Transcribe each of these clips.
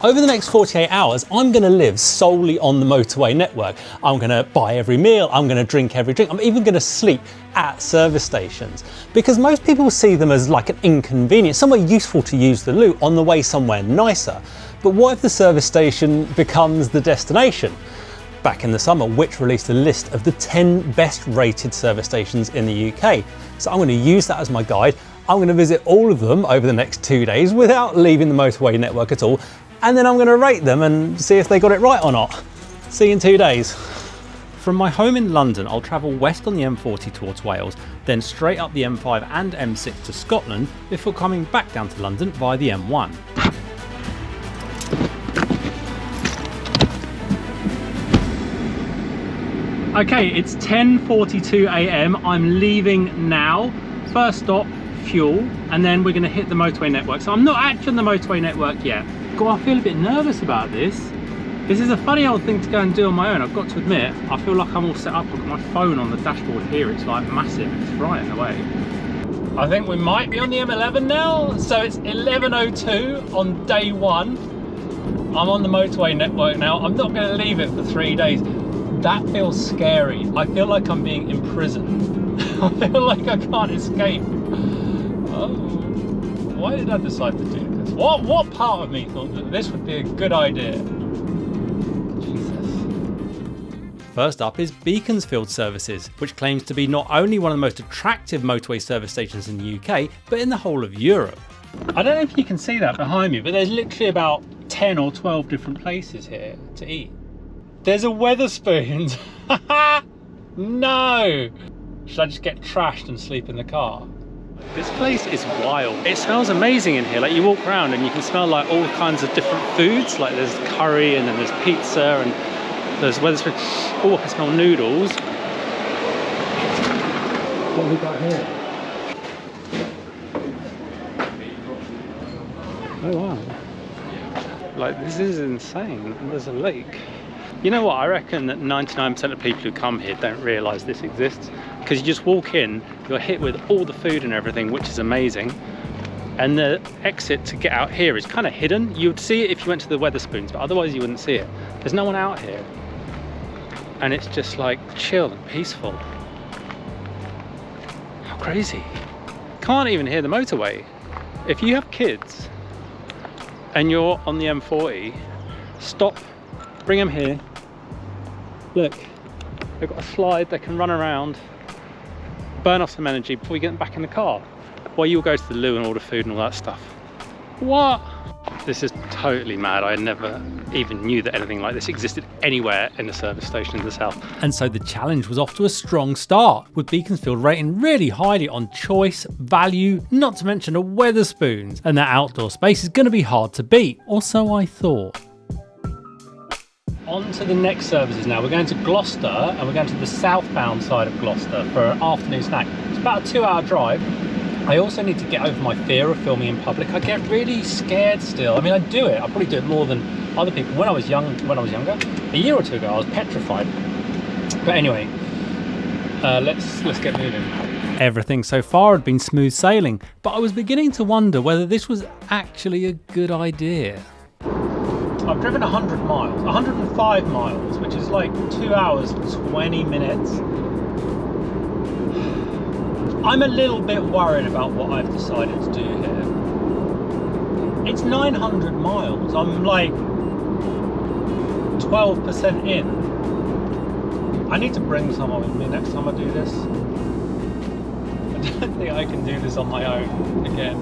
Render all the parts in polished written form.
Over the next 48 hours, I'm going to live solely on the motorway network. I'm going to buy every meal, I'm going to drink every drink, I'm even going to sleep at service stations. Because most people see them as like an inconvenience, somewhere useful to use the loo on the way somewhere nicer. But what if the service station becomes the destination? Back in the summer, Which released a list of the 10 best rated service stations in the UK. So I'm going to use that as my guide. I'm going to visit all of them over the next 2 days without leaving the motorway network at all. And then I'm going to rate them and see if they got it right or not. See you in 2 days. From my home in London, I'll travel west on the M40 towards Wales, then straight up the M5 and M6 to Scotland before coming back down to London via the M1. Okay, it's 10:42 AM. I'm leaving now. First stop, fuel, and then we're going to hit the motorway network. So I'm not actually on the motorway network yet. God, I feel a bit nervous about this. This is a funny old thing to go and do on my own. I've got to admit, I feel like I'm all set up. I've got my phone on the dashboard here. It's like massive. It's right in the way. I think we might be on the M11 now. So it's 11:02 on day one. I'm on the motorway network now. I'm not going to leave it for 3 days. That feels scary. I feel like I'm being imprisoned. I feel like I can't escape. Oh, why did I decide to do this? What part of me thought that this would be a good idea? Jesus. First up is Beaconsfield Services, which claims to be not only one of the most attractive motorway service stations in the UK, but in the whole of Europe. I don't know if you can see that behind me, but there's literally about 10 or 12 different places here to eat. There's a Wetherspoons. No! Should I just get trashed and sleep in the car? This place is wild. It smells amazing in here. Like, you walk around and you can smell like all kinds of different foods. Like, there's curry and then there's pizza and there's Wetherspoons. Oh, I can smell noodles. What have we got here? Oh wow. Like, this is insane. And there's a lake. You know what, I reckon that 99% of people who come here don't realise this exists, because you just walk in, you're hit with all the food and everything, which is amazing, and the exit to get out here is kind of hidden. You would see it if you went to the Wetherspoons, but otherwise you wouldn't see it. There's no one out here, and it's just like chill and peaceful. How crazy. Can't even hear the motorway. If you have kids and you're on the M40, stop, bring them here. Look, they've got a slide, they can run around, burn off some energy before you get them back in the car, while you'll go to the loo and order food and all that stuff. What? This is totally mad. I never even knew that anything like this existed anywhere in a service station in the south. And so the challenge was off to a strong start, with Beaconsfield rating really highly on choice, value, not to mention a Wetherspoons, and that outdoor space is going to be hard to beat, or so I thought. On to the next services now. We're going to Gloucester, and we're going to the southbound side of Gloucester for an afternoon snack. It's about a 2-hour drive. I also need to get over my fear of filming in public. I get really scared still. I mean, I do it. I probably do it more than other people. When I was younger, a year or two ago, I was petrified. But anyway, let's get moving. Everything so far had been smooth sailing, but I was beginning to wonder whether this was actually a good idea. I've driven 100 miles, 105 miles, which is like 2 hours, 20 minutes. I'm a little bit worried about what I've decided to do here. It's 900 miles. I'm like 12% in. I need to bring someone with me next time I do this. I don't think I can do this on my own again.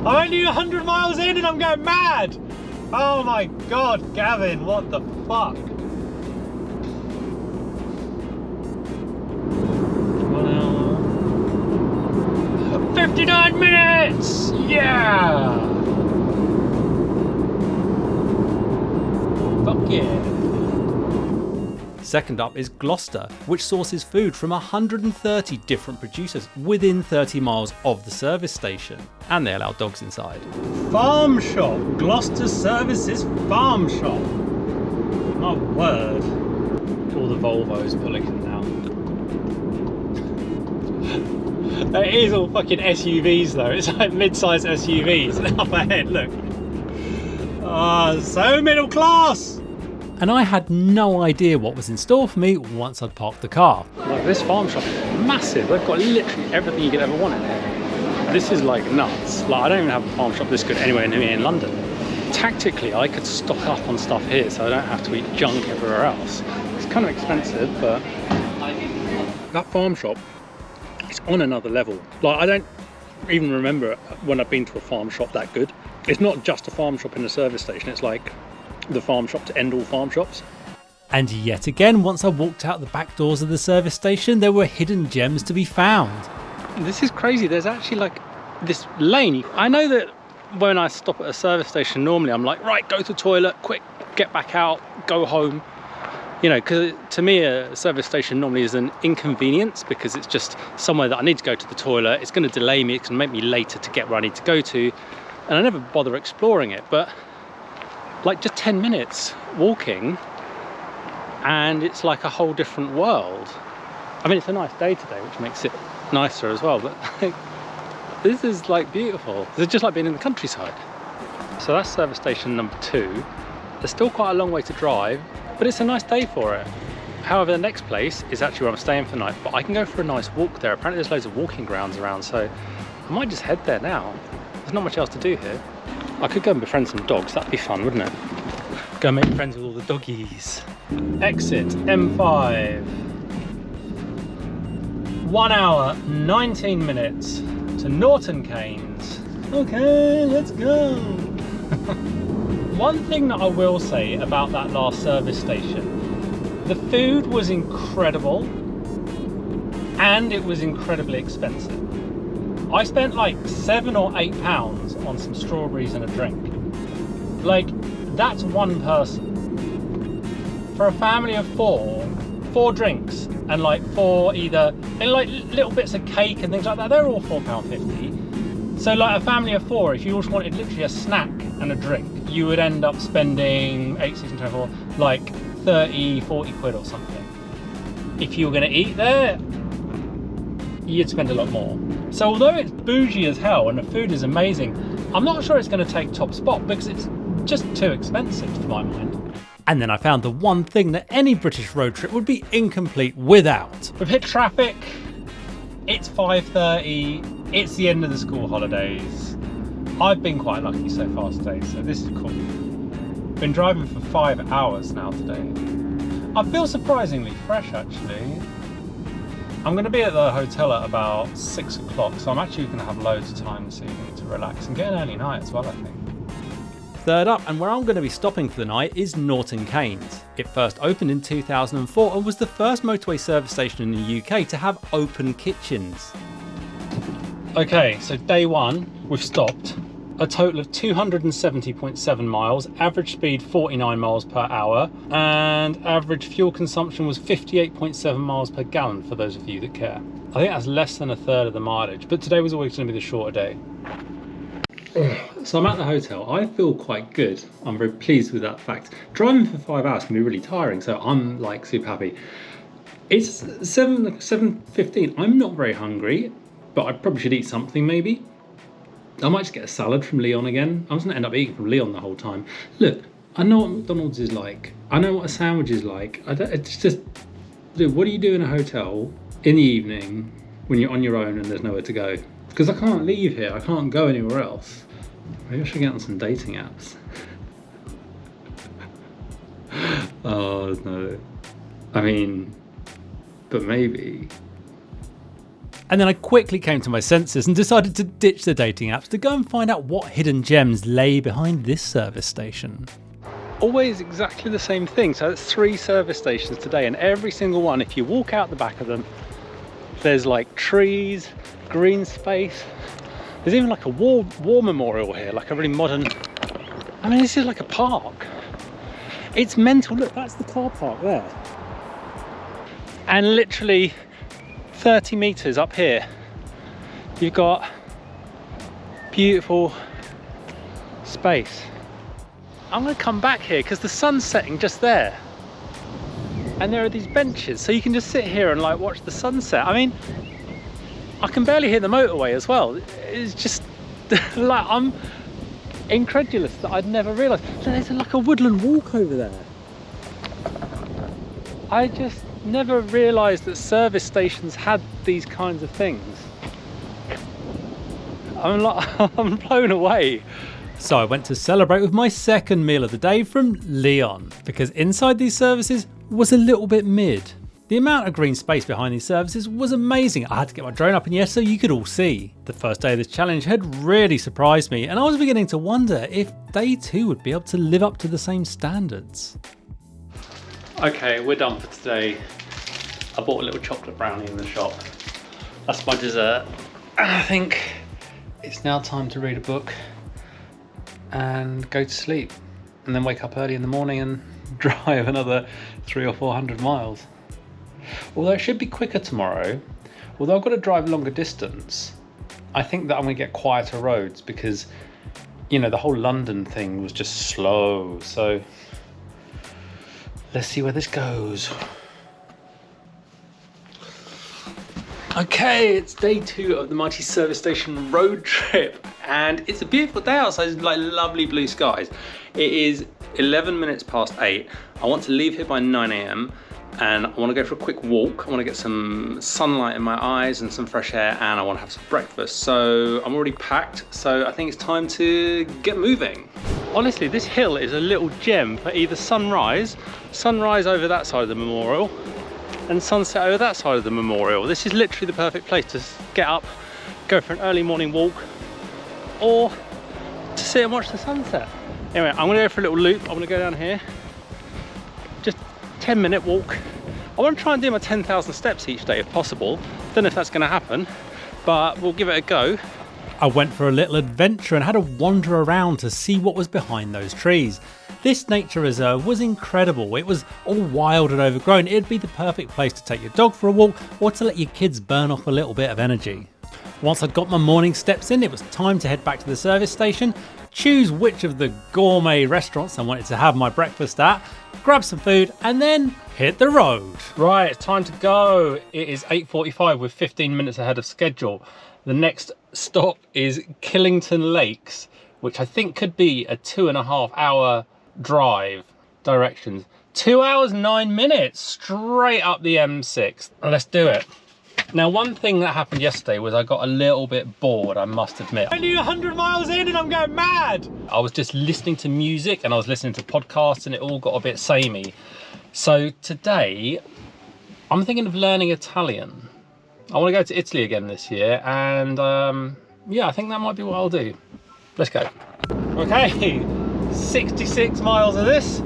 I'm only 100 miles in and I'm going mad! Oh my god, Gavin, what the fuck? 1 hour. 59 minutes! Yeah! Fuck yeah. Second up is Gloucester, which sources food from 130 different producers within 30 miles of the service station, and they allow dogs inside. Farm shop, Gloucester Services farm shop. My word. All the Volvos pulling in now. It is all fucking SUVs though. It's like mid-sized SUVs. And up ahead, look. So middle class! And I had no idea what was in store for me once I'd parked the car. Like, this farm shop is massive. They've got literally everything you could ever want in here. This is like nuts. Like, I don't even have a farm shop this good anywhere near me in London. Tactically, I could stock up on stuff here so I don't have to eat junk everywhere else. It's kind of expensive, but that farm shop is on another level. Like, I don't even remember when I've been to a farm shop that good. It's not just a farm shop in a service station, it's like the farm shop to end all farm shops. And yet again, once I walked out the back doors of the service station, there were hidden gems to be found. This is crazy. There's actually like this lane. I know that when I stop at a service station, normally I'm like, right, go to the toilet, quick, get back out, go home. You know, because to me a service station normally is an inconvenience because it's just somewhere that I need to go to the toilet. It's going to delay me, it's going to make me later to get where I need to go to. And I never bother exploring it, but like just 10 minutes walking and it's like a whole different world. I mean, it's a nice day today, which makes it nicer as well, but like, this is like beautiful. It's just like being in the countryside. So that's service station number 2. There's still quite a long way to drive, but it's a nice day for it. However, the next place is actually where I'm staying for the night, but I can go for a nice walk there. Apparently there's loads of walking grounds around, so I might just head there now. There's not much else to do here. I could go and befriend some dogs, that'd be fun, wouldn't it? Go make friends with all the doggies. Exit M5. 1 hour, 19 minutes to Norton Cairns. Okay, let's go. One thing that I will say about that last service station, the food was incredible and it was incredibly expensive. I spent like £7 or £8 on some strawberries and a drink. Like, that's one person. For a family of 4 drinks and like 4 either, and like little bits of cake and things like that, they're all £4.50. So like a family of 4, if you just wanted literally a snack and a drink, you would end up spending 8, 16, 24, like 30, 40 quid or something. If you were going to eat there, you'd spend a lot more. So although it's bougie as hell and the food is amazing, I'm not sure it's going to take top spot because it's just too expensive to my mind. And then I found the one thing that any British road trip would be incomplete without. We've hit traffic, it's 5:30, it's the end of the school holidays. I've been quite lucky so far today, so this is cool. Been driving for 5 hours now today. I feel surprisingly fresh actually. I'm going to be at the hotel at about 6 o'clock, so I'm actually going to have loads of time this evening to relax and get an early night as well, I think. Third up, and where I'm going to be stopping for the night, is Norton Cairns. It first opened in 2004 and was the first motorway service station in the UK to have open kitchens. Okay, so day 1, we've stopped. A total of 270.7 miles, average speed 49 miles per hour, and average fuel consumption was 58.7 miles per gallon for those of you that care. I think that's less than a third of the mileage, but today was always going to be the shorter day. So I'm at the hotel. I feel quite good. I'm very pleased with that fact. Driving for 5 hours can be really tiring, so I'm like super happy. It's 7:15. I'm not very hungry, but I probably should eat something maybe. I might just get a salad from Leon again. I'm just going to end up eating from Leon the whole time. Look, I know what McDonald's is like. I know what a sandwich is like. It's just, dude, what do you do in a hotel in the evening when you're on your own and there's nowhere to go? Because I can't leave here. I can't go anywhere else. Maybe I should get on some dating apps. Oh, no. I mean, but maybe. And then I quickly came to my senses and decided to ditch the dating apps to go and find out what hidden gems lay behind this service station. Always exactly the same thing. So it's 3 service stations today, and every single one, if you walk out the back of them, there's like trees, green space. There's even like a war memorial here, like a really modern, I mean, this is like a park. It's mental. Look, that's the car park there. And literally 30 meters up here, you've got beautiful space. I'm going to come back here because the sun's setting just there, and there are these benches, so you can just sit here and like watch the sunset. I mean, I can barely hear the motorway as well. It's just like incredulous that I'd never realised. There's like a woodland walk over there. I just never realised that service stations had these kinds of things. I'm blown away. So I went to celebrate with my second meal of the day from Leon, because inside these services was a little bit mid. The amount of green space behind these services was amazing. I had to get my drone up in the air so you could all see. The first day of this challenge had really surprised me, and I was beginning to wonder if they too would be able to live up to the same standards. Okay, we're done for today. I bought a little chocolate brownie in the shop. That's my dessert. And I think it's now time to read a book and go to sleep, and then wake up early in the morning and drive another 300 or 400 miles. Although it should be quicker tomorrow, although I've got to drive longer distance, I think that I'm going to get quieter roads because, you know, the whole London thing was just slow. So let's see where this goes. Okay, it's day 2 of the Mighty Service Station road trip, and it's a beautiful day outside. It's like lovely blue skies. It is 11 minutes past 8. I want to leave here by 9 AM and I want to go for a quick walk. I want to get some sunlight in my eyes and some fresh air, and I want to have some breakfast. So I'm already packed, so I think it's time to get moving. Honestly, this hill is a little gem for either sunrise over that side of the memorial, and sunset over that side of the memorial. This is literally the perfect place to get up, go for an early morning walk, or to sit and watch the sunset. Anyway, I'm gonna go for a little loop. I'm gonna go down here, just 10-minute walk. I want to try and do my 10,000 steps each day if possible. Don't know if that's gonna happen, but we'll give it a go. I went for a little adventure and had a wander around to see what was behind those trees. This nature reserve was incredible. It was all wild and overgrown. It'd be the perfect place to take your dog for a walk or to let your kids burn off a little bit of energy. Once I'd got my morning steps in, it was time to head back to the service station, choose which of the gourmet restaurants I wanted to have my breakfast at, grab some food, and then hit the road. Right, it's time to go. It is 8:45 with 15 minutes ahead of schedule. The next stop is Killington Lakes, which I think could be a 2.5 hour drive. Directions: 2 hours 9 minutes straight up the M6. Let's do it. Now, one thing that happened yesterday was I got a little bit bored, I must admit. Only 100 miles in and I'm going mad. I was just listening to music and I was listening to podcasts and it all got a bit samey. So today I'm thinking of learning Italian. I want to go to Italy again this year, and yeah, I think that might be what I'll do. Let's go. Okay, 66 miles of this,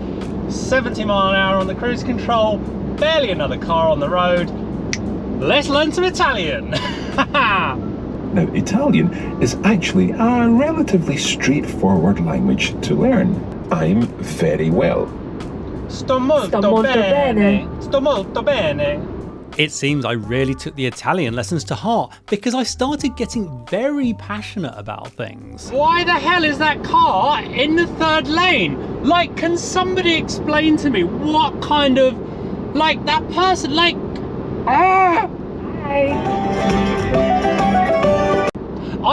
70 mile an hour on the cruise control, barely another car on the road. Let's learn some Italian. Now, Italian is actually a relatively straightforward language to learn. I'm very well. Sto molto bene. Sto molto bene. It seems I really took the Italian lessons to heart because I started getting very passionate about things. Why the hell is that car in the third lane? Like, can somebody explain to me what kind of, like, that person, like, I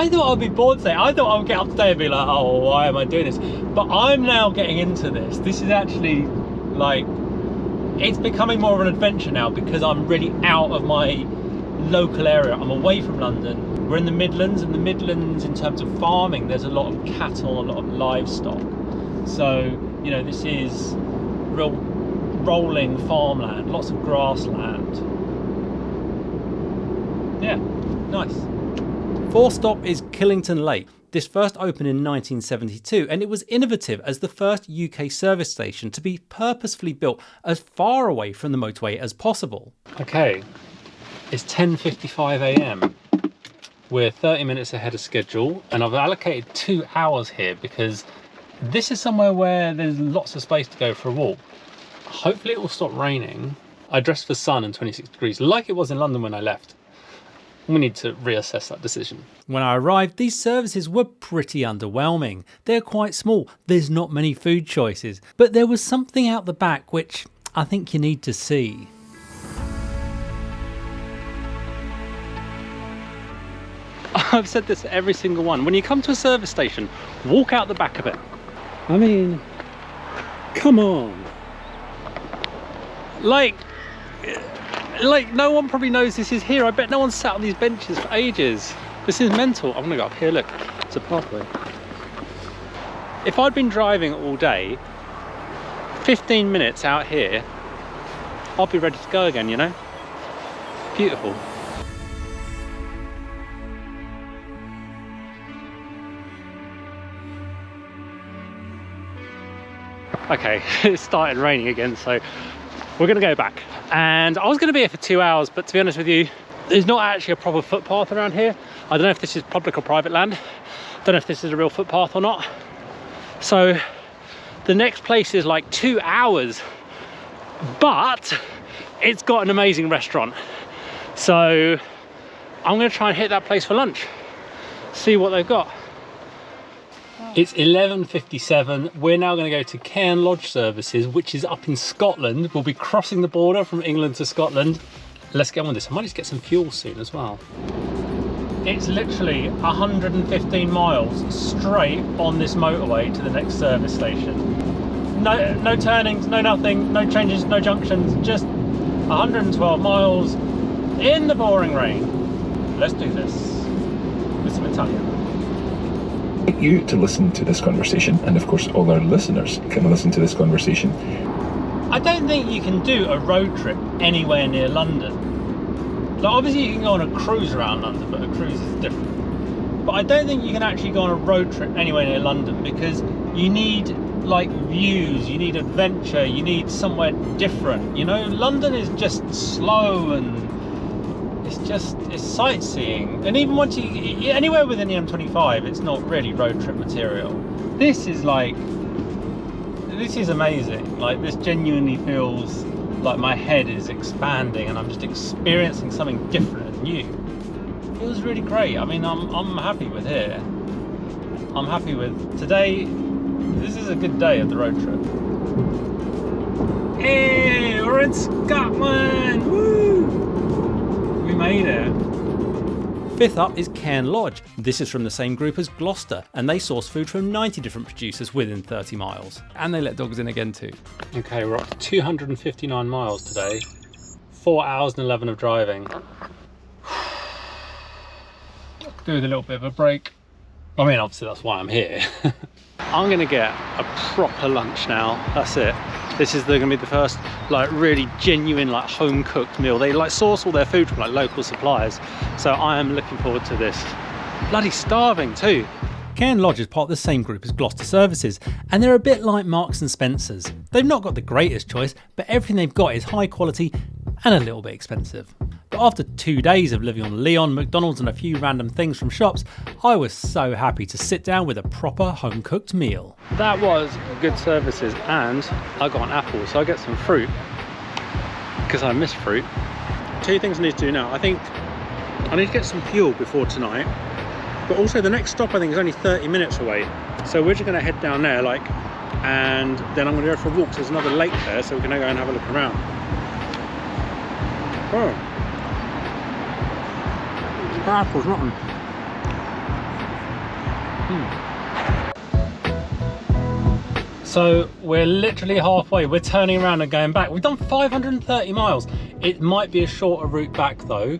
thought I'd be bored today. I thought I would get up today and be like, oh, why am I doing this? But I'm now getting into this. This is actually, like, it's becoming more of an adventure now because I'm really out of my local area. I'm away from London. We're in the Midlands, and the Midlands in terms of farming, there's a lot of cattle, a lot of livestock. So, you know, this is real rolling farmland, lots of grassland. Yeah, nice. Fourth stop is Killington Lake. This first opened in 1972, and it was innovative as the first UK service station to be purposefully built as far away from the motorway as possible. Okay, it's 10:55 AM. We're 30 minutes ahead of schedule, and I've allocated 2 hours here because this is somewhere where there's lots of space to go for a walk. Hopefully it will stop raining. I dressed for sun and 26 degrees, like it was in London when I left. We need to reassess that decision. When I arrived, these services were pretty underwhelming. They're quite small, there's not many food choices, but there was something out the back which I think you need to see. I've said this at every single one. When you come to a service station, walk out the back of it. I mean, come on. Like no one probably knows this is here. I bet no one's sat on these benches for ages. This is mental. I'm gonna go up here, look, it's a pathway. If I'd been driving all day, 15 minutes out here, I'll be ready to go again, you know? Beautiful. Okay, it started raining again, so we're gonna go back. And I was gonna be here for 2 hours, but to be honest with you, there's not actually a proper footpath around here. I don't know if this is public or private land. Don't know if this is a real footpath or not. So the next place is like 2 hours, but it's got an amazing restaurant. So I'm gonna try and hit that place for lunch, see what they've got. It's 11:57. We're now going to go to Cairn Lodge Services, which is up in Scotland. We'll be crossing the border from England to Scotland. Let's get on with this. I might just get some fuel soon as well. It's literally 115 miles straight on this motorway to the next service station. No turnings, no nothing, no changes, no junctions, just 112 miles in the pouring rain. Let's do this with some Italian. You to listen to this conversation, and of course all our listeners can listen to this conversation. I don't think you can do a road trip anywhere near London. Like, obviously you can go on a cruise around London, but a cruise is different. But I don't think you can actually go on a road trip anywhere near London, because you need like views, you need adventure, you need somewhere different, you know? London is just slow and it's sightseeing, and even once you anywhere within the M25, it's not really road trip material. This is amazing. Like, this genuinely feels like my head is expanding and I'm just experiencing something different and new. It feels really great. I mean, I'm happy with here. I'm happy with today. This is a good day of the road trip. Hey, we're in Scotland! Woo! We made it. Fifth up is Cairn Lodge. This is from the same group as Gloucester, and they source food from 90 different producers within 30 miles. And they let dogs in again too. Okay, we're up to 259 miles today. 4 hours and 11 of driving. Do with a little bit of a break. I mean, obviously that's why I'm here. I'm gonna get a proper lunch now. That's it. This is gonna be the first like really genuine like home cooked meal. They like source all their food from like local suppliers. So I am looking forward to this. Bloody starving too. Cairn Lodge is part of the same group as Gloucester Services, and they're a bit like Marks and Spencers. They've not got the greatest choice, but everything they've got is high quality and a little bit expensive. But after 2 days of living on Leon, McDonald's and a few random things from shops, I was so happy to sit down with a proper home cooked meal. That was good services, and I got an apple, so I get some fruit because I miss fruit. 2 things I need to do now. I think I need to get some fuel before tonight, but also the next stop I think is only 30 minutes away. So we're just going to head down there and then I'm going to go for a walk. So there's another lake there, so we're going to go and have a look around. Oh. Apple's rotten. So we're literally halfway. We're turning around and going back. We've done 530 miles. It might be a shorter route back though.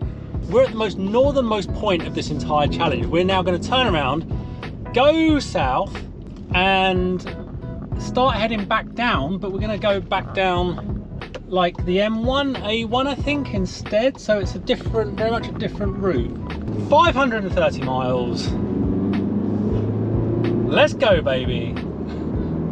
We're at the most northernmost point of this entire challenge. We're now going to turn around, go south and start heading back down, but we're going to go back down like the M1, A1 I think instead, so it's a different, very much a different route. 530 miles. Let's go, baby.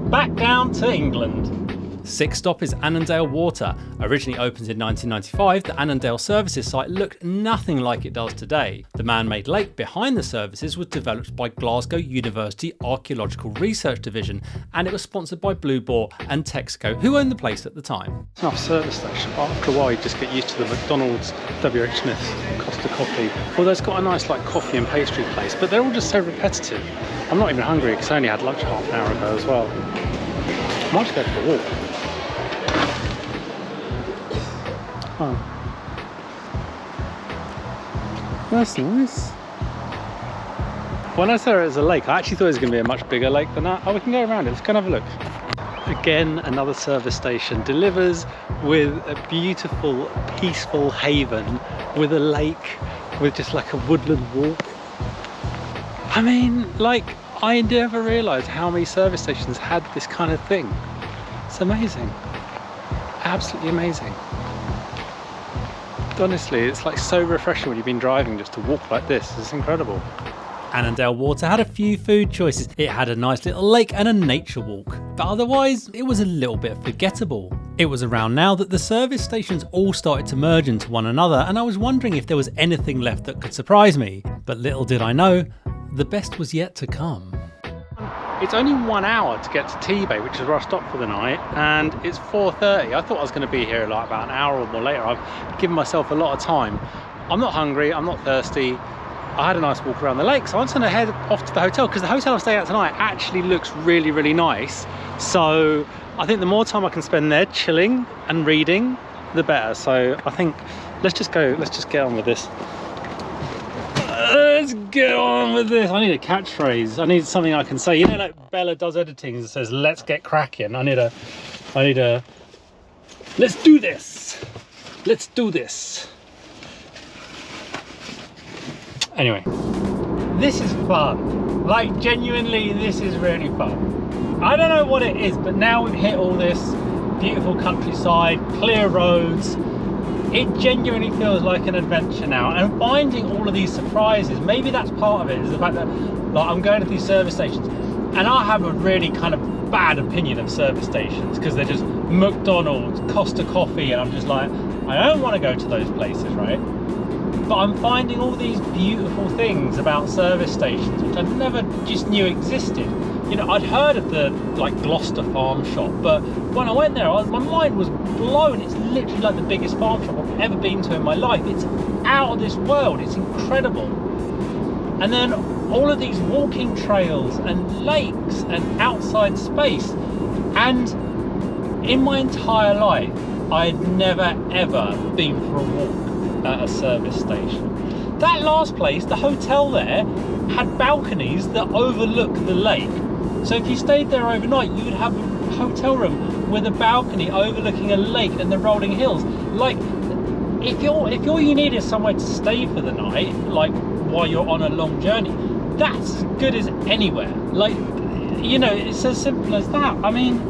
Back down to England. Sixth stop is Annandale Water. Originally opened in 1995, the Annandale Services site looked nothing like it does today. The man-made lake behind the services was developed by Glasgow University Archaeological Research Division, and it was sponsored by Blue Boar and Texaco, who owned the place at the time. It's not a service station, but after a while you just get used to the McDonald's, WH Smith's, Costa Coffee. Although it's got a nice like coffee and pastry place, but they're all just so repetitive. I'm not even hungry because I only had lunch half an hour ago as well. I might just go for a walk. Oh. That's nice. When I saw it as a lake, I actually thought it was going to be a much bigger lake than that. Oh, we can go around it. Let's go and have a look. Again, another service station delivers with a beautiful, peaceful haven with a lake, with just like a woodland walk. I mean, like, I never realised how many service stations had this kind of thing. It's amazing. Absolutely amazing. Honestly, it's like so refreshing when you've been driving just to walk like this. It's incredible. Annandale Water had a few food choices. It had a nice little lake and a nature walk, but otherwise it was a little bit forgettable. It was around now that the service stations all started to merge into one another, and I was wondering if there was anything left that could surprise me. But little did I know, the best was yet to come. It's only 1 hour to get to Tebay, which is where I stopped for the night, and it's 4:30. I thought I was going to be here like about an hour or more later. I've given myself a lot of time. I'm not hungry, I'm not thirsty. I had a nice walk around the lake, so I'm just going to head off to the hotel, because the hotel I'm staying at tonight actually looks really, really nice. So I think the more time I can spend there chilling and reading, the better. So I think let's just get on with this. Let's get on with this. I need a catchphrase. I need something I can say. You know, like Bella does editing and says, let's get cracking. I need a, let's do this. Let's do this. Anyway, this is fun. Like, genuinely, this is really fun. I don't know what it is, but now we've hit all this beautiful countryside, clear roads. It genuinely feels like an adventure now, and finding all of these surprises, maybe that's part of it, is the fact that, like, I'm going to these service stations and I have a really kind of bad opinion of service stations because they're just McDonald's, Costa Coffee, and I'm just like, I don't want to go to those places, right? But I'm finding all these beautiful things about service stations which I never just knew existed. You know, I'd heard of the, like, Gloucester farm shop, but when I went there, my mind was blown. It's literally like the biggest farm shop I've ever been to in my life. It's out of this world. It's incredible. And then all of these walking trails and lakes and outside space. And in my entire life, I had never, ever been for a walk at a service station. That last place, the hotel there, had balconies that overlook the lake. So if you stayed there overnight, you would have a hotel room with a balcony overlooking a lake and the rolling hills. Like, if all you need is somewhere to stay for the night, like while you're on a long journey, that's as good as anywhere. Like, you know, it's as simple as that. I mean,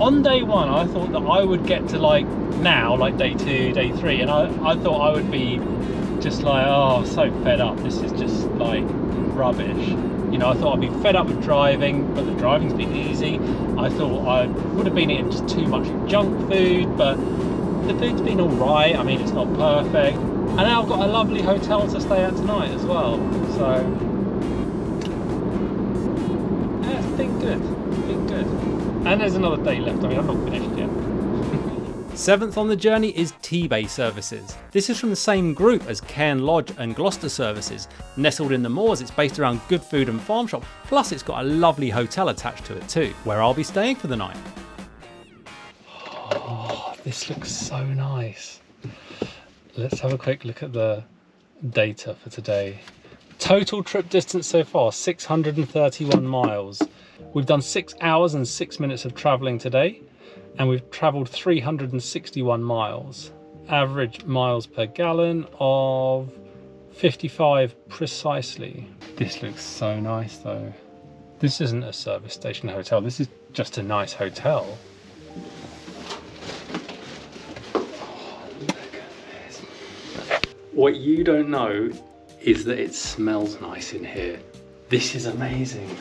on day one, I thought that I would get to, like, now, like day 2, day 3, and I thought I would be just like, oh, I'm so fed up. This is just like rubbish. You know, I thought I'd be fed up with driving, but the driving's been easy. I thought I would have been eating just too much junk food, but the food's been all right. I mean, it's not perfect. And now I've got a lovely hotel to stay at tonight as well. So, yeah, it's been good. It's been good. And there's another day left. I mean, I'm not finished yet. 7th on the journey is Tebay Services. This is from the same group as Cairn Lodge and Gloucester Services. Nestled in the moors, it's based around good food and farm shop, plus it's got a lovely hotel attached to it too, where I'll be staying for the night. Oh, this looks so nice. Let's have a quick look at the data for today. Total trip distance so far, 631 miles. We've done 6 hours and 6 minutes of travelling today, and we've travelled 361 miles. Average miles per gallon of 55 precisely. This looks so nice though. This isn't a service station hotel, this is just a nice hotel. Oh, look at this. What you don't know is that it smells nice in here. This is amazing.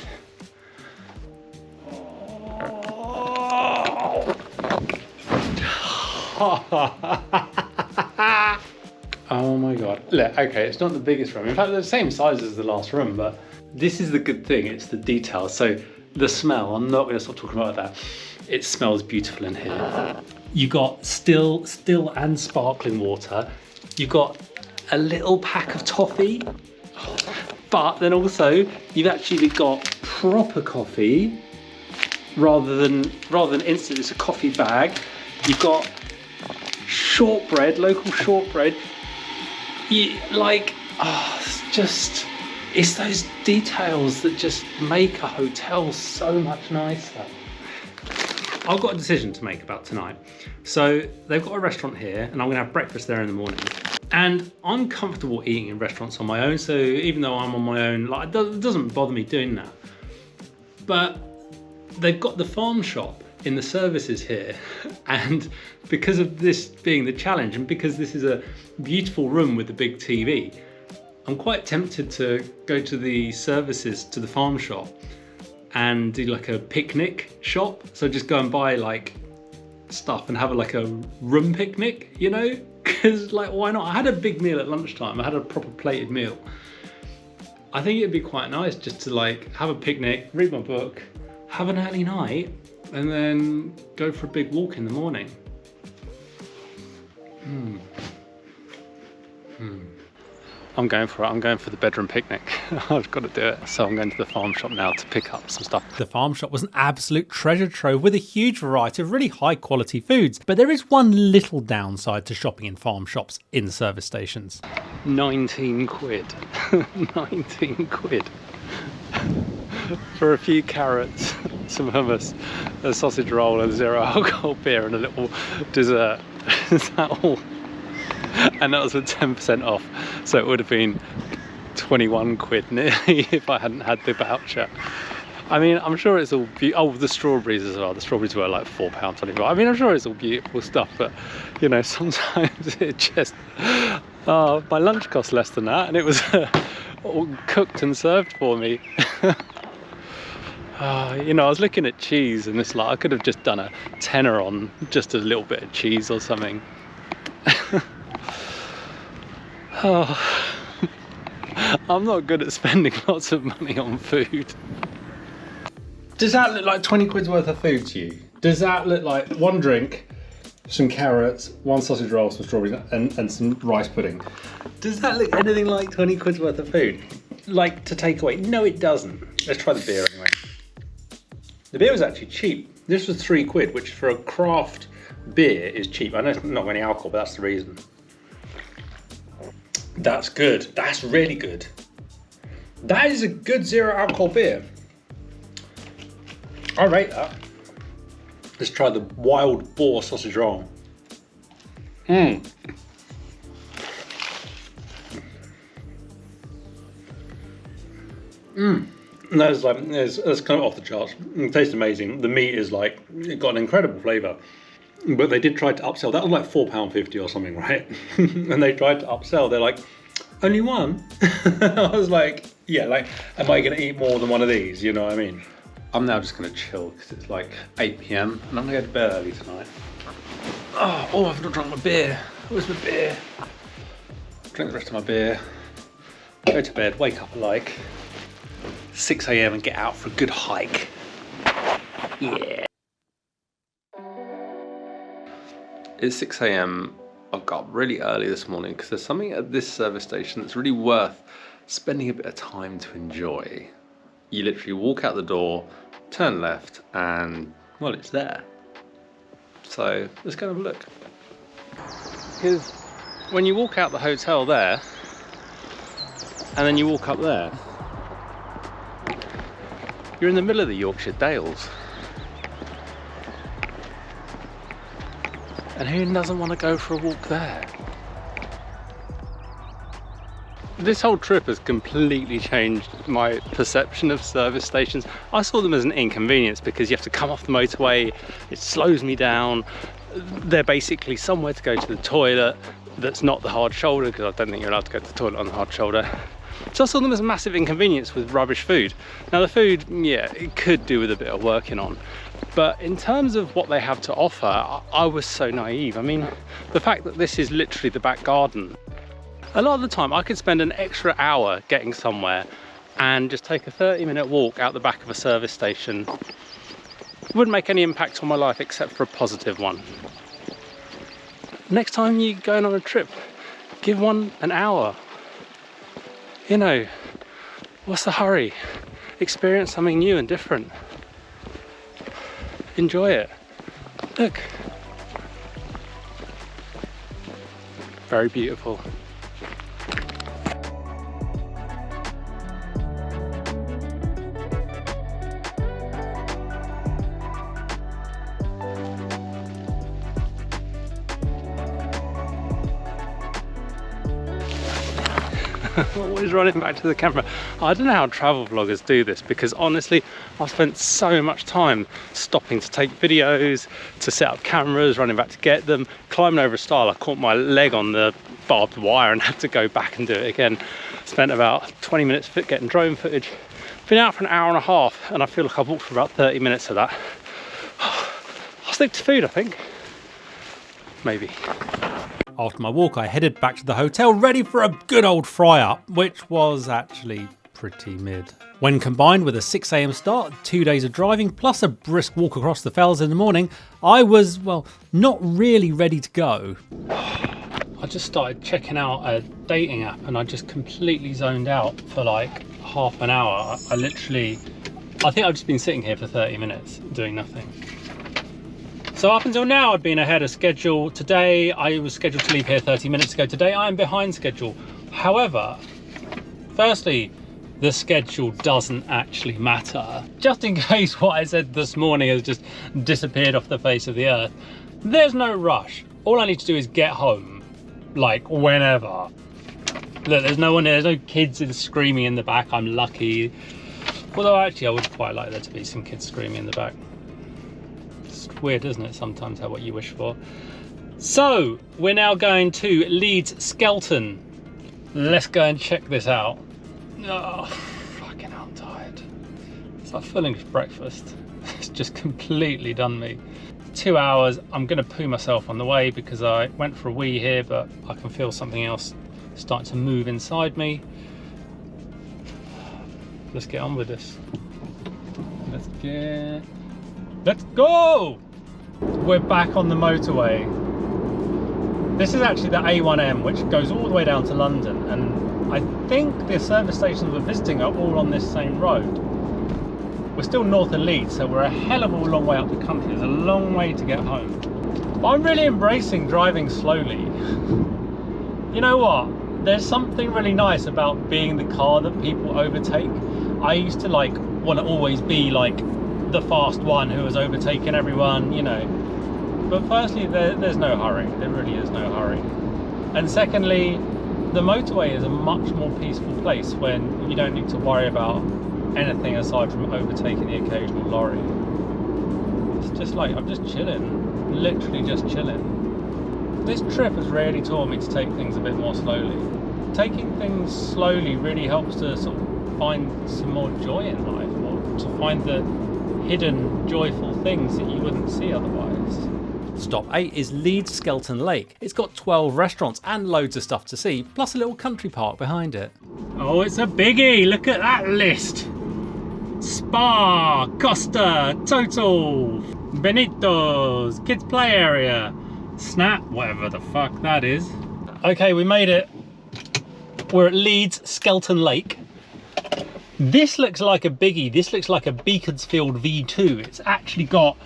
Oh my god. Look, okay, it's not the biggest room. In fact, they're the same size as the last room, but this is the good thing, it's the detail. So the smell, I'm not going to stop talking about that. It smells beautiful in here. You've got still and sparkling water. You've got a little pack of toffee, but then also you've actually got proper coffee rather than instant. It's a coffee bag. You've got shortbread, local shortbread. It's just It's those details that just make a hotel so much nicer. I've got a decision to make about tonight. So they've got a restaurant here and I'm gonna have breakfast there in the morning. And I'm comfortable eating in restaurants on my own. So even though I'm on my own, like, it doesn't bother me doing that. But they've got the farm shop in the services here. And because of this being the challenge and because this is a beautiful room with a big TV, I'm quite tempted to go to the services, to the farm shop and do like a picnic shop. So just go and buy like stuff and have like a room picnic, you know? Because like, why not? I had a big meal at lunchtime. I had a proper plated meal. I think it'd be quite nice just to like have a picnic, read my book, have an early night, and then go for a big walk in the morning. I'm going for it. I'm going for the bedroom picnic. I've got to do it. So I'm going to the farm shop now to pick up some stuff. The farm shop was an absolute treasure trove with a huge variety of really high quality foods. But there is one little downside to shopping in farm shops in service stations. 19 quid. 19 quid. For a few carrots, some hummus, a sausage roll and 0 alcohol beer and a little dessert. Is that all? And that was with 10% off, so it would have been 21 quid nearly if I hadn't had the voucher. I mean, I'm sure it's all oh, the strawberries as well. The strawberries were like £4.25. I mean, I'm sure it's all beautiful stuff, but you know, sometimes it just my lunch cost less than that, and it was all cooked and served for me. You know, I was looking at cheese, and it's like I could have just done a tenner on just a little bit of cheese or something. Oh, I'm not good at spending lots of money on food. Does that look like 20 quid's worth of food to you? Does that look like one drink, some carrots, one sausage roll, some strawberries and some rice pudding? Does that look anything like 20 quid's worth of food? Like to take away? No, it doesn't. Let's try the beer anyway. The beer was actually cheap. This was 3 quid, which for a craft beer is cheap. I know it's not got any alcohol, but that's the reason. That's good. That's really good. That is a good 0 alcohol beer. I rate that. Let's try the wild boar sausage roll. That's kind of off the charts. It tastes amazing. The meat is like, it got an incredible flavour. But they did try to upsell. That was like £4.50 or something, right? And they tried to upsell. They're like, only one? I was like, yeah, like, am I going to eat more than one of these? You know what I mean? I'm now just going to chill because it's like 8 PM and I'm going to go to bed early tonight. Oh, I've not drunk my beer. Where's my beer? Drink the rest of my beer. Go to bed, wake up at like 6 AM and get out for a good hike. Yeah. It's 6 AM. I've got up really early this morning because there's something at this service station that's really worth spending a bit of time to enjoy. You literally walk out the door, turn left, and well, it's there. So let's go have a look. Because when you walk out the hotel there, and then you walk up there, you're in the middle of the Yorkshire Dales. And who doesn't want to go for a walk there? This whole trip has completely changed my perception of service stations. I saw them as an inconvenience because you have to come off the motorway, it slows me down. They're basically somewhere to go to the toilet that's not the hard shoulder, because I don't think you're allowed to go to the toilet on the hard shoulder. So I saw them as a massive inconvenience with rubbish food. Now the food, yeah, it could do with a bit of working on. But in terms of what they have to offer, I was so naive. I mean, the fact that this is literally the back garden. A lot of the time I could spend an extra hour getting somewhere and just take a 30-minute walk out the back of a service station. It wouldn't make any impact on my life except for a positive one. Next time you're going on a trip, give one an hour. You know, what's the hurry? Experience something new and different. Enjoy it. Look. Very beautiful. Always running back to the camera. I don't know how travel vloggers do this, because honestly, I've spent so much time stopping to take videos, to set up cameras, running back to get them, climbing over a stile. I caught my leg on the barbed wire and had to go back and do it again. Spent about 20 minutes getting drone footage. Been out for an hour and a half, and I feel like I've walked for about 30 minutes of that. I'll stick to food, I think. Maybe. After my walk, I headed back to the hotel, ready for a good old fry-up, which was actually pretty mid. When combined with a 6 AM start, 2 days of driving, plus a brisk walk across the fells in the morning, I was, well, not really ready to go. I just started checking out a dating app and I just completely zoned out for like half an hour. I think I've just been sitting here for 30 minutes doing nothing. So up until now, I'd been ahead of schedule. Today, I was scheduled to leave here 30 minutes ago. Today, I am behind schedule. However, firstly, the schedule doesn't actually matter. Just in case what I said this morning has just disappeared off the face of the earth, there's no rush. All I need to do is get home, like whenever. Look, there's no one there, there's no kids screaming in the back. I'm lucky. Although actually, I would quite like there to be some kids screaming in the back. Weird, isn't it, sometimes how what you wish for. So we're now going to Leeds Skelton. Let's go and check this out. Oh, fucking hell, I'm tired. It's like full English breakfast. It's just completely done me. 2 hours. I'm gonna poo myself on the way because I went for a wee here, but I can feel something else starting to move inside me. Let's get on with this. Let's go! We're back on the motorway. This is actually the A1M, which goes all the way down to London, and I think the service stations we're visiting are all on this same road. We're still north of Leeds, so we're a hell of a long way up the country. There's a long way to get home. But I'm really embracing driving slowly. You know what? There's something really nice about being the car that people overtake. I used to want to always be the fast one who was overtaking everyone, you know. But firstly, there's no hurry. There really is no hurry. And secondly, the motorway is a much more peaceful place when you don't need to worry about anything aside from overtaking the occasional lorry. It's just I'm just chilling, literally just chilling. This trip has really taught me to take things a bit more slowly. Taking things slowly really helps to sort of find some more joy in life, or to find the hidden joyful things that you wouldn't see otherwise. Stop 8 is Leeds Skelton Lake. It's got 12 restaurants and loads of stuff to see, plus a little country park behind it. Oh, it's a biggie! Look at that list! Spa, Costa, Total, Benito's, kids play area, Snap, whatever the fuck that is. Okay, we made it. We're at Leeds Skelton Lake. This looks like a biggie. This looks like a Beaconsfield V2. It's actually got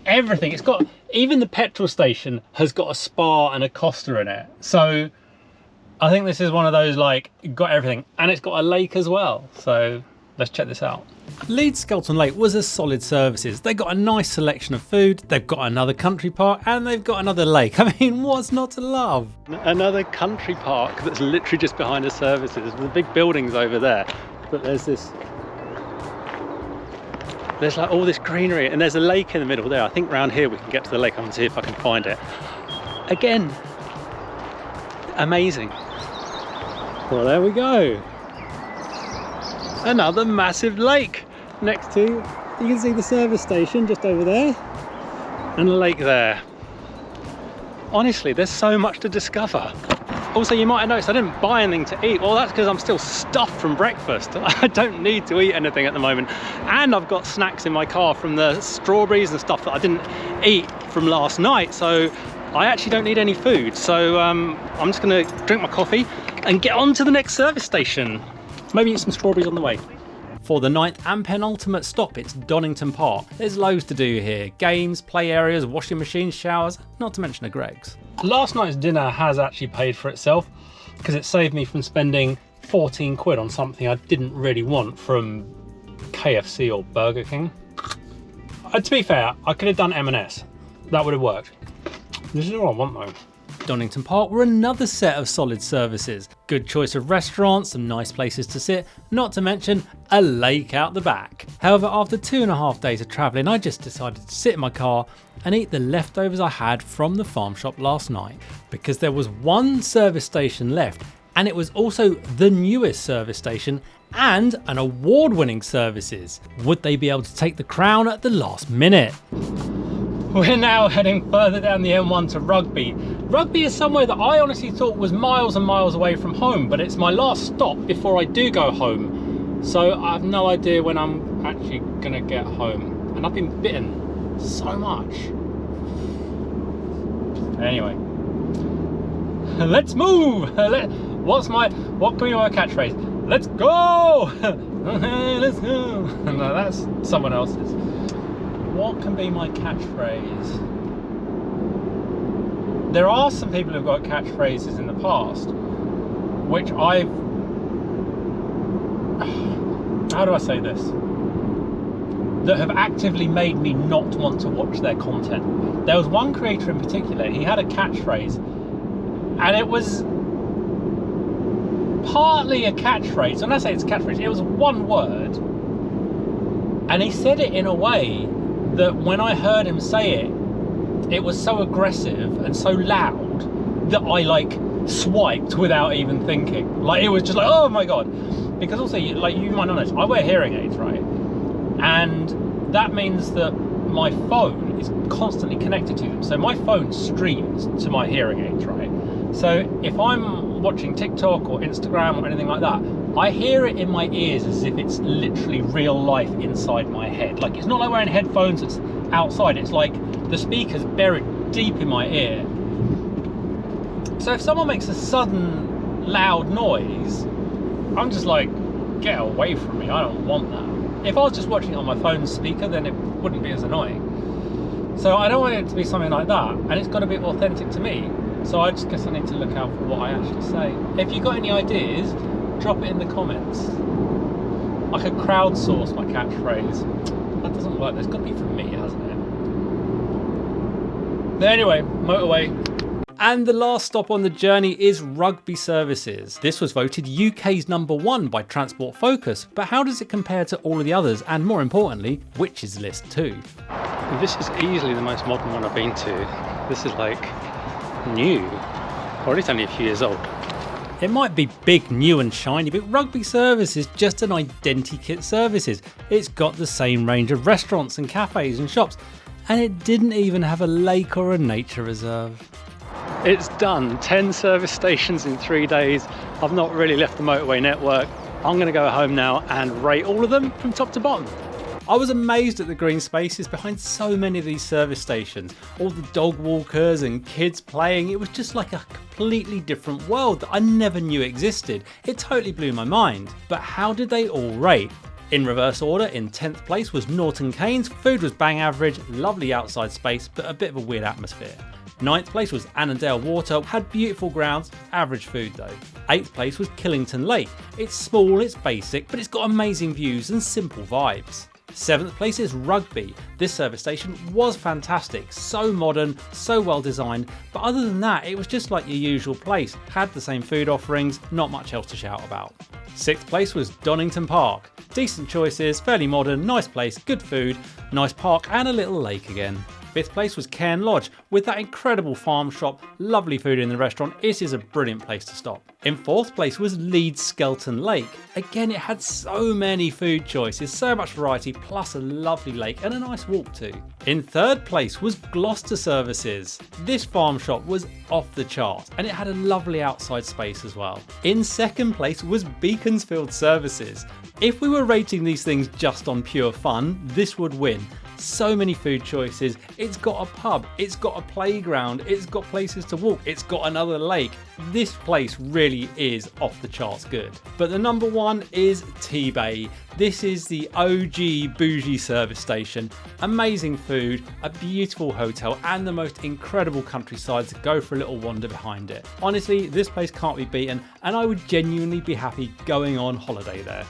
everything. It's got, even the petrol station has got a spa and a Costa in it. So I think this is one of those got everything, and it's got a lake as well. So let's check this out. Leeds Skelton Lake was a solid services. They got a nice selection of food, they've got another country park, and they've got another lake. I mean, what's not to love? Another country park that's literally just behind the services. The big buildings over there. But there's all this greenery, and there's a lake in the middle there. I think round here we can get to the lake. I can see if I can find it. Again, amazing. Well, there we go. Another massive lake next to, you can see the service station just over there, and a lake there. Honestly, there's so much to discover. Also, you might have noticed I didn't buy anything to eat. Well, that's because I'm still stuffed from breakfast. I don't need to eat anything at the moment. And I've got snacks in my car from the strawberries and stuff that I didn't eat from last night. So I actually don't need any food. So I'm just gonna drink my coffee and get on to the next service station. Maybe eat some strawberries on the way. For the 9th and penultimate stop, it's Donington Park. There's loads to do here. Games, play areas, washing machines, showers, not to mention a Greggs. Last night's dinner has actually paid for itself because it saved me from spending 14 quid on something I didn't really want from KFC or Burger King. To be fair, I could have done M&S. That would have worked. This is what I want though. Donington Park were another set of solid services. Good choice of restaurants, some nice places to sit, not to mention a lake out the back. However, after 2.5 days of travelling, I just decided to sit in my car and eat the leftovers I had from the farm shop last night, because there was one service station left, and it was also the newest service station and an award-winning services. Would they be able to take the crown at the last minute? We're now heading further down the M1 to Rugby. Rugby is somewhere that I honestly thought was miles and miles away from home, but it's my last stop before I do go home. So I have no idea when I'm actually gonna get home. And I've been bitten so much. Anyway, let's move. What can be my catchphrase? Let's go! Let's go! No, that's someone else's. What can be my catchphrase? There are some people who've got catchphrases in the past, which how do I say this? That have actively made me not want to watch their content. There was one creator in particular, he had a catchphrase, and it was partly a catchphrase. When I say it's a catchphrase, it was one word, and he said it in a way that when I heard him say it, it was so aggressive and so loud that I like swiped without even thinking. Like, it was just like, oh my god. Because also, like, you might not know, I wear hearing aids, right? And that means that my phone is constantly connected to them. So my phone streams to my hearing aids, right? So if I'm watching TikTok or Instagram or anything like that, I hear it in my ears as if it's literally real life inside my head. Like, it's not like wearing headphones that's outside, it's like the speaker's buried deep in my ear. So if someone makes a sudden loud noise, I'm just like, get away from me, I don't want that. If I was just watching it on my phone's speaker, then it wouldn't be as annoying. So I don't want it to be something like that, and it's got to be authentic to me. So I just guess I need to look out for what I actually say. If you've got any ideas, drop it in the comments. I could crowdsource my catchphrase. That doesn't work, there's got to be from me, hasn't it? But anyway, motorway. And the last stop on the journey is Rugby Services. This was voted UK's #1 by Transport Focus, but how does it compare to all of the others, and more importantly, which is list 2? This is easily the most modern one I've been to. This is like new, or it's only a few years old. It might be big, new and shiny, but Rugby Services is just an identikit services. It's got the same range of restaurants and cafes and shops, and it didn't even have a lake or a nature reserve. It's done, 10 service stations in 3 days. I've not really left the motorway network. I'm gonna go home now and rate all of them from top to bottom. I was amazed at the green spaces behind so many of these service stations. All the dog walkers and kids playing, it was just like a completely different world that I never knew existed. It totally blew my mind. But how did they all rate? In reverse order, in 10th place was Norton Cairns. Food was bang average, lovely outside space, but a bit of a weird atmosphere. 9th place was Annandale Water, had beautiful grounds, average food though. 8th place was Killington Lake. It's small, it's basic, but it's got amazing views and simple vibes. 7th place is Rugby. This service station was fantastic, so modern, so well designed, but other than that it was just like your usual place, had the same food offerings, not much else to shout about. 6th place was Donington Park. Decent choices, fairly modern, nice place, good food, nice park and a little lake again. 5th place was Cairn Lodge, with that incredible farm shop, lovely food in the restaurant. It is a brilliant place to stop. In 4th place was Leeds Skelton Lake. Again, it had so many food choices, so much variety, plus a lovely lake and a nice walk too. In 3rd place was Gloucester Services. This farm shop was off the charts and it had a lovely outside space as well. In 2nd place was Beaconsfield Services. If we were rating these things just on pure fun, this would win. So many food choices, it's got a pub, it's got a playground, it's got places to walk, it's got another lake. This place really is off the charts good. But the #1 is Tebay. This is the OG bougie service station. Amazing food, a beautiful hotel and the most incredible countryside to go for a little wander behind it. Honestly, this place can't be beaten and I would genuinely be happy going on holiday there.